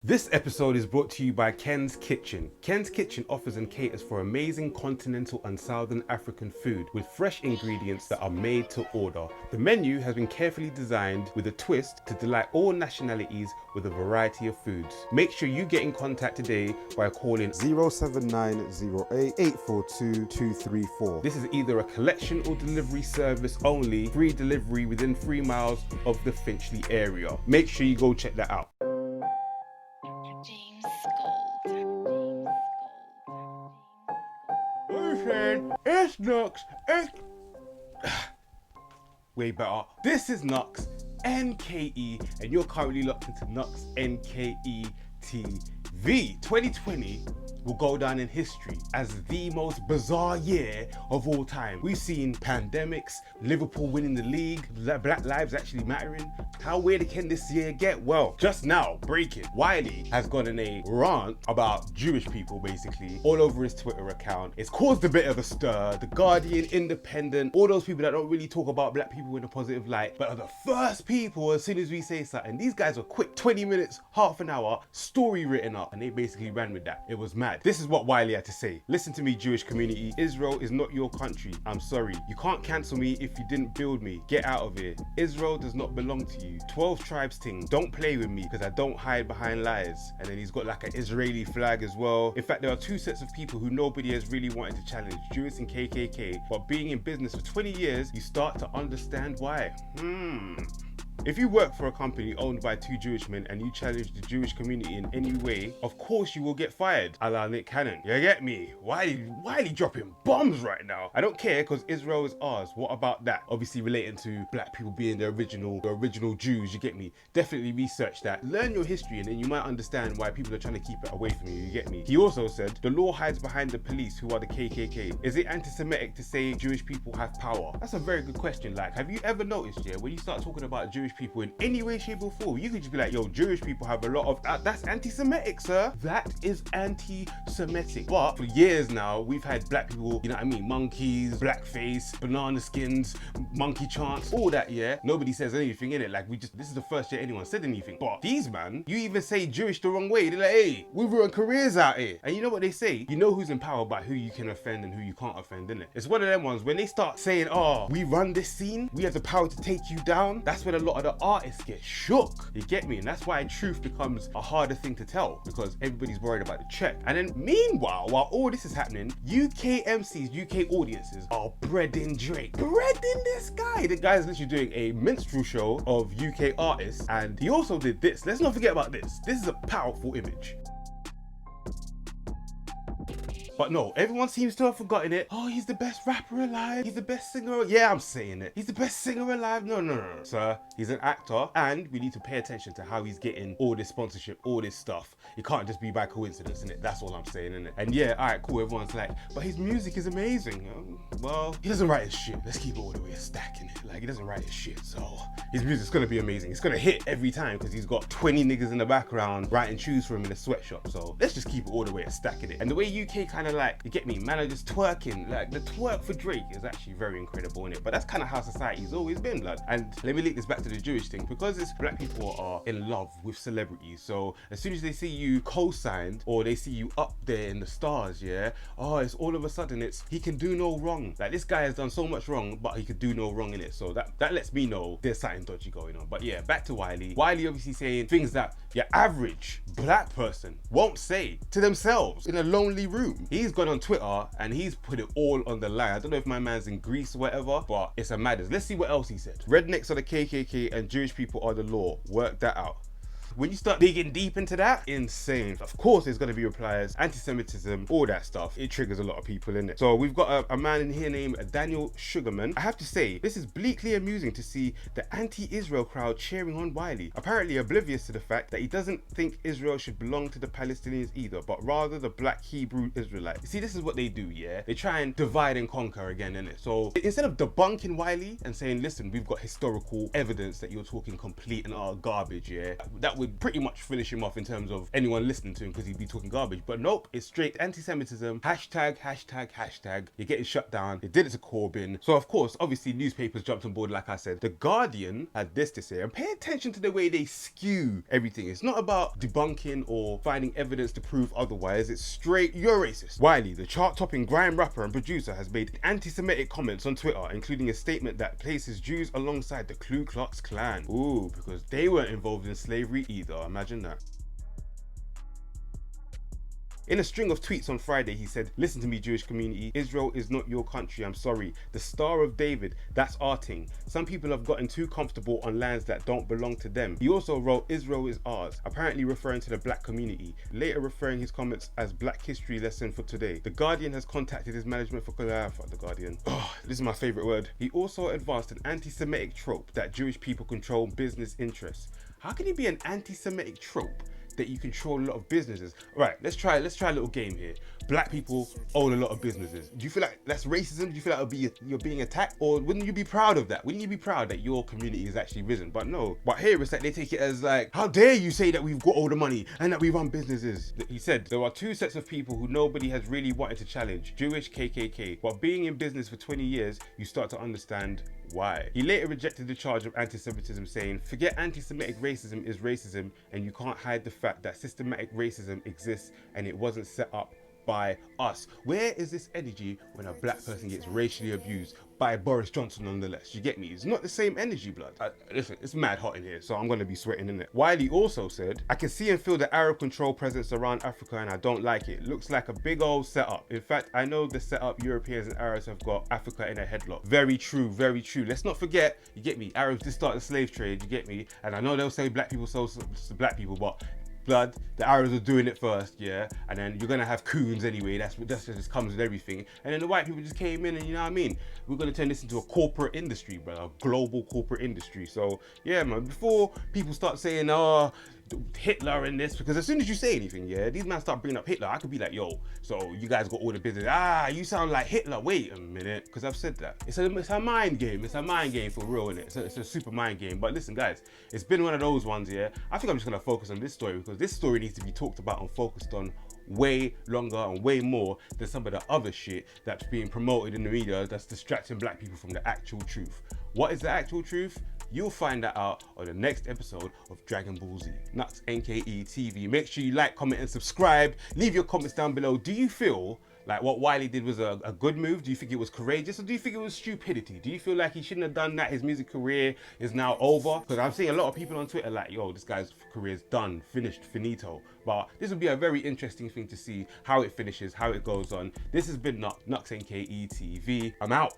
This episode is brought to you by Ken's Kitchen. Ken's Kitchen offers and caters for amazing continental and southern African food with fresh ingredients that are made to order. The menu has been carefully designed with a twist to delight all nationalities with a variety of foods. Make sure you get in contact today by calling 07908842234. This is either a collection or delivery service only, free delivery within 3 miles of the Finchley area. Make sure you go check that out. It's Knux. Way better. This is KnuxNKE, and you're currently locked into KnuxNKE TV. 2020 will go down in history as the most bizarre year of all time. We've seen pandemics, Liverpool winning the league, Black Lives Actually Mattering. How weird can this year get? Well, just now, breaking, Wiley has gone in a rant about Jewish people, basically, all over his Twitter account. It's caused a bit of a stir. The Guardian, Independent, all those people that don't really talk about black people in a positive light, but are the first people as soon as we say something. These guys were quick, 20 minutes, half an hour, story written up, and they basically ran with that. It was mad. This is what Wiley had to say. Listen to me, Jewish community. Israel is not your country. I'm sorry. You can't cancel me if you didn't build me. Get out of here. Israel does not belong to you. 12 tribes thing. Don't play with me because I don't hide behind lies. And then he's got like an Israeli flag as well. In fact, there are two sets of people who nobody has really wanted to challenge, Jews and KKK. But being in business for 20 years, you start to understand why. If you work for a company owned by two Jewish men and you challenge the Jewish community in any way, of course you will get fired, a la Nick Cannon. You get me? Wiley dropping bombs right now. I don't care because Israel is ours. What about that? Obviously relating to black people being the original Jews, you get me? Definitely research that. Learn your history and then you might understand why people are trying to keep it away from you get me? He also said, the law hides behind the police who are the KKK. Is it anti-Semitic to say Jewish people have power? That's a very good question. Like, have you ever noticed, when you start talking about Jewish people in any way, shape or form, you could just be like, yo, Jewish people have a lot of that's anti-Semitic, sir. That is anti-Semitic. But for years now, we've had black people, you know what I mean, monkeys, blackface, banana skins, monkey chants, all that, Nobody says anything in it. Like, this is the first year anyone said anything. But these, man, you even say Jewish the wrong way. They're like, hey, we ruin careers out here. And you know what they say? You know who's in power by who you can offend and who you can't offend, innit? It's one of them ones when they start saying, oh, we run this scene, we have the power to take you down. That's when a lot of the artists get shook. You get me? And that's why truth becomes a harder thing to tell because everybody's worried about the check. And then meanwhile, while all this is happening, UK MCs, UK audiences are breading Drake. Breading this guy. The guy's literally doing a minstrel show of UK artists, and he also did this. Let's not forget about this. This is a powerful image. But no, everyone seems to have forgotten it. Oh, he's the best rapper alive. He's the best singer. Yeah, I'm saying it. He's the best singer alive. No. Sir, he's an actor and we need to pay attention to how he's getting all this sponsorship, all this stuff. It can't just be by coincidence, innit? That's all I'm saying, innit? And yeah, all right, cool. Everyone's like, but his music is amazing. Well, he doesn't write his shit. Let's keep it all the way stacking it. Like, he doesn't write his shit. So his music's gonna be amazing. It's gonna hit every time because he's got 20 niggas in the background writing tunes for him in a sweatshop. So let's just keep it all the way stacking it. And the way UK kind of like, you get me, man, are just twerking. Like, the twerk for Drake is actually very incredible, innit? But that's kind of how society's always been, blood. And let me link this back to the Jewish thing, because it's black people are in love with celebrities. So as soon as they see you co-signed or they see you up there in the stars, it's all of a sudden it's he can do no wrong. Like, this guy has done so much wrong, but he could do no wrong in it. So that lets me know there's something dodgy going on. But yeah, back to Wiley. Wiley obviously saying things that your average black person won't say to themselves in a lonely room. He's gone on Twitter and he's put it all on the line. I don't know if my man's in Greece or whatever, but it's a madness. Let's see what else he said. Rednecks are the KKK and Jewish people are the law. Work that out. When you start digging deep into that, insane. Of course there's going to be replies, anti-Semitism, all that stuff. It triggers a lot of people, innit? So we've got a man in here named Daniel Sugarman. I have to say, this is bleakly amusing to see the anti-Israel crowd cheering on Wiley, apparently oblivious to the fact that he doesn't think Israel should belong to the Palestinians either, but rather the black Hebrew Israelites. You see, this is what they do, They try and divide and conquer again, innit? So instead of debunking Wiley and saying, listen, we've got historical evidence that you're talking complete and utter garbage, that would pretty much finish him off in terms of anyone listening to him because he'd be talking garbage. But nope, it's straight anti-Semitism, hashtag, you're getting shut down. They did it to Corbyn. So of course, obviously newspapers jumped on board, like I said. The Guardian had this to say, and pay attention to the way they skew everything. It's not about debunking or finding evidence to prove otherwise. It's straight, you're racist. Wiley, the chart-topping grime rapper and producer, has made anti-Semitic comments on Twitter, including a statement that places Jews alongside the Ku Klux Klan. Ooh, because they weren't involved in slavery either. Imagine that. In a string of tweets on Friday, he said, "Listen to me, Jewish community. Israel is not your country. I'm sorry. The Star of David, that's our thing. Some people have gotten too comfortable on lands that don't belong to them." He also wrote, "Israel is ours," apparently referring to the black community, later referring his comments as Black History Lesson for today. The Guardian has contacted his management for the Guardian. Oh, this is my favorite word. He also advanced an anti-Semitic trope that Jewish people control business interests. How can it be an anti-Semitic trope that you control a lot of businesses? Right, let's try a little game here. Black people own a lot of businesses. Do you feel like that's racism? Do you feel like you're being attacked? Or wouldn't you be proud of that? Wouldn't you be proud that your community has actually risen? But no. But here it's like they take it as like, how dare you say that we've got all the money and that we run businesses? He said, there are two sets of people who nobody has really wanted to challenge, Jewish, KKK. But being in business for 20 years, you start to understand why. He later rejected the charge of anti-Semitism, saying, "Forget anti-Semitic racism is racism, and you can't hide the fact that systematic racism exists and it wasn't set up by us." Where is this energy when a black person gets racially abused by Boris Johnson nonetheless? You get me? It's not the same energy, blood. Listen, it's mad hot in here, so I'm gonna be sweating in it. Wiley also said, "I can see and feel the Arab control presence around Africa and I don't like it. Looks like a big old setup. In fact, I know the setup Europeans and Arabs have got Africa in a headlock." Very true, very true. Let's not forget, you get me, Arabs did start the slave trade, you get me? And I know they'll say black people sold to black people, but blood, the Arabs are doing it first, yeah, and then you're gonna have coons anyway. That's just comes with everything. And then the white people just came in, and you know what I mean. We're gonna turn this into a corporate industry, bro, a global corporate industry. So yeah, man. Before people start saying, "Oh, Hitler in this," because as soon as you say anything, yeah, these men start bringing up Hitler. I could be like, "Yo, so you guys got all the business? You sound like Hitler." Wait a minute, because I've said that. It's a mind game. It's a mind game for real, innit? It's a super mind game. But listen, guys, it's been one of those ones, yeah. I think I'm just gonna focus on this story because this story needs to be talked about and focused on way longer and way more than some of the other shit that's being promoted in the media that's distracting black people from the actual truth. What is the actual truth? You'll find that out on the next episode of Dragon Ball Z. KnuxNKETV. Make sure you like, comment, and subscribe. Leave your comments down below. Do you feel like what Wiley did was a good move? Do you think it was courageous, or do you think it was stupidity? Do you feel like he shouldn't have done that? His music career is now over? Because I'm seeing a lot of people on Twitter like, yo, this guy's career is done, finished, finito. But this will be a very interesting thing to see how it finishes, how it goes on. This has been KnuxNKETV. I'm out.